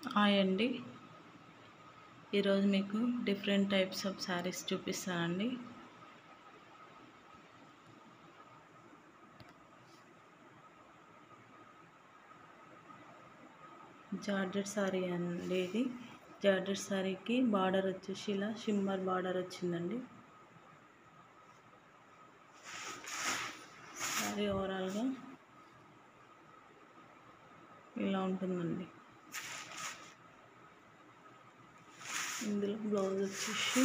Hi అండి. ఈరోజు మీకు డిఫరెంట్ టైప్స్ ఆఫ్ శారీస్ చూపిస్తానండి. జార్జెట్ శారీ అండి ఇది. జార్జెట్ శారీకి బార్డర్ వచ్చేసి ఇలా షిమ్మర్ బార్డర్ వచ్చిందండి. శారీ ఓవరాల్గా ఇలా ఉంటుందండి. ఇందులో బ్లౌజ్ వచ్చేసి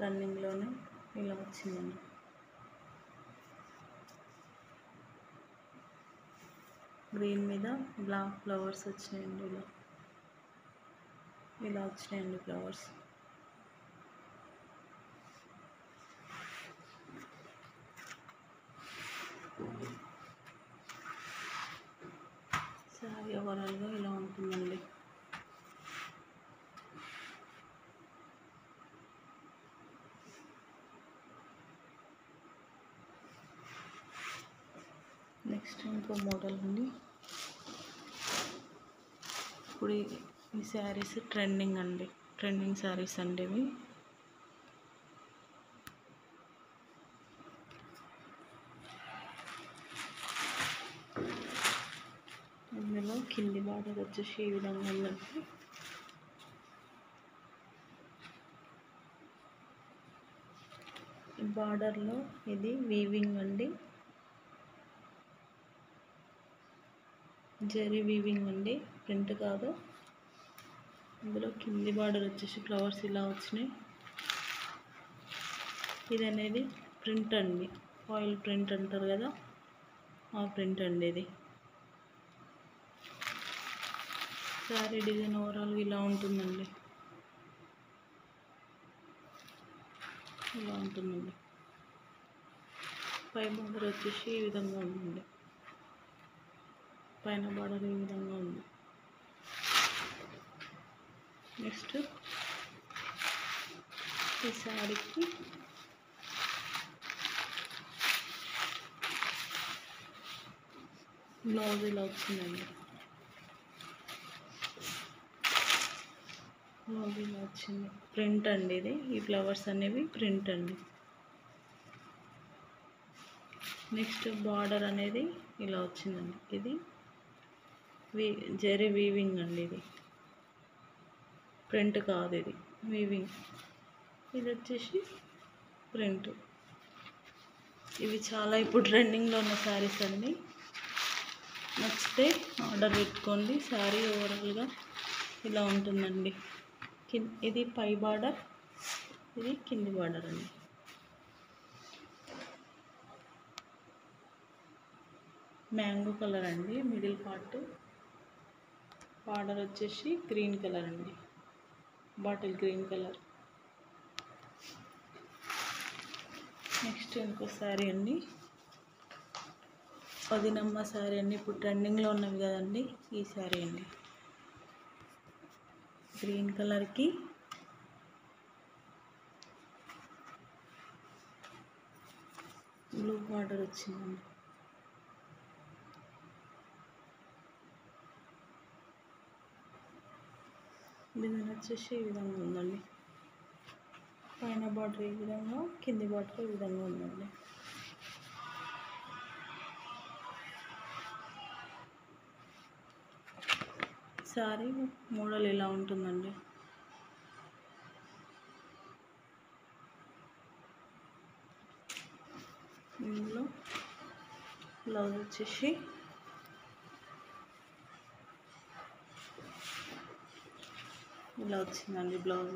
రన్నింగ్లోనే ఇలా వచ్చిందండి. గ్రీన్ మీద బ్లాక్ ఫ్లవర్స్ వచ్చినాయండి. ఇలా వచ్చినాయండి ఫ్లవర్స్. శారీ ఓవరాల్గా ఇలా ఉంటుందండి. నెక్స్ట్ ఇంకో మోడల్ అండి. ఇప్పుడు ఈ శారీస్ ట్రెండింగ్ అండి. ట్రెండింగ్ శారీస్ అండి ఇవి. ఇందులో కింది బార్డర్ వచ్చేసి ఈ విధంగా ఉందండి. బార్డర్లో ఇది వీవింగ్ అండి. జరీ వీవింగ్ అండి, ప్రింట్ కాదు. ఇందులో కింది బార్డర్ వచ్చేసి ఫ్లవర్స్ ఇలా వచ్చినాయి. ఇది అనేది ప్రింట్ అండి, ఆయిల్ ప్రింట్ అంటారు కదా, ఆ ప్రింట్ అండి ఇది. శారీ డిజైన్ ఓవరాల్ ఇలా ఉంటుందండి. ఇలా ఉంటుందండి. పై బార్డర్ వచ్చేసి ఈ విధంగా ఉందండి. పైన బార్డర్ ఈ విధంగా ఉంది. నెక్స్ట్ ఈ శారీకి బ్లౌజ్ ఇలా వచ్చిందండి. బ్లౌజ్ ఇలా వచ్చింది. ప్రింట్ అండి ఇది. ఈ ఫ్లవర్స్ అనేవి ప్రింట్ అండి. నెక్స్ట్ బార్డర్ అనేది ఇలా వచ్చిందండి. ఇది జరీ వీవింగ్ అండి. ఇది ప్రింట్ కాదు, ఇది వీవింగ్. ఇది వచ్చేసి ప్రింట్. ఇవి చాలా ఇప్పుడు ట్రెండింగ్లో ఉన్న శారీస్ అండి. నచ్చితే ఆర్డర్ పెట్టుకోండి. శారీ ఓవరాల్గా ఇలా ఉంటుందండి. ఇది పై బార్డర్, ఇది కింది బార్డర్ అండి. మ్యాంగో కలర్ అండి. మిడిల్ పార్ట్ బార్డర్ వచ్చేసి గ్రీన్ కలర్ అండి, బాటిల్ గ్రీన్ కలర్. నెక్స్ట్ ఇంకో శారీ అండి. వదినమ్మ శారీ అండి. ఇప్పుడు ట్రెండింగ్లో ఉన్నవి కదండి, ఈ శారీ అండి. గ్రీన్ కలర్కి బ్లూ బార్డర్ వచ్చిందండి. డిజైన్ వచ్చేసి ఈ విధంగా ఉందండి. పైన బార్డర్ ఈ విధంగా, కింది బార్డర్ ఈ విధంగా ఉందండి. శారీ మోడల్ ఇలా ఉంటుందండి. ఇందులో బ్లౌజ్ వచ్చేసి ఇలా వచ్చిందండి. బ్లౌజ్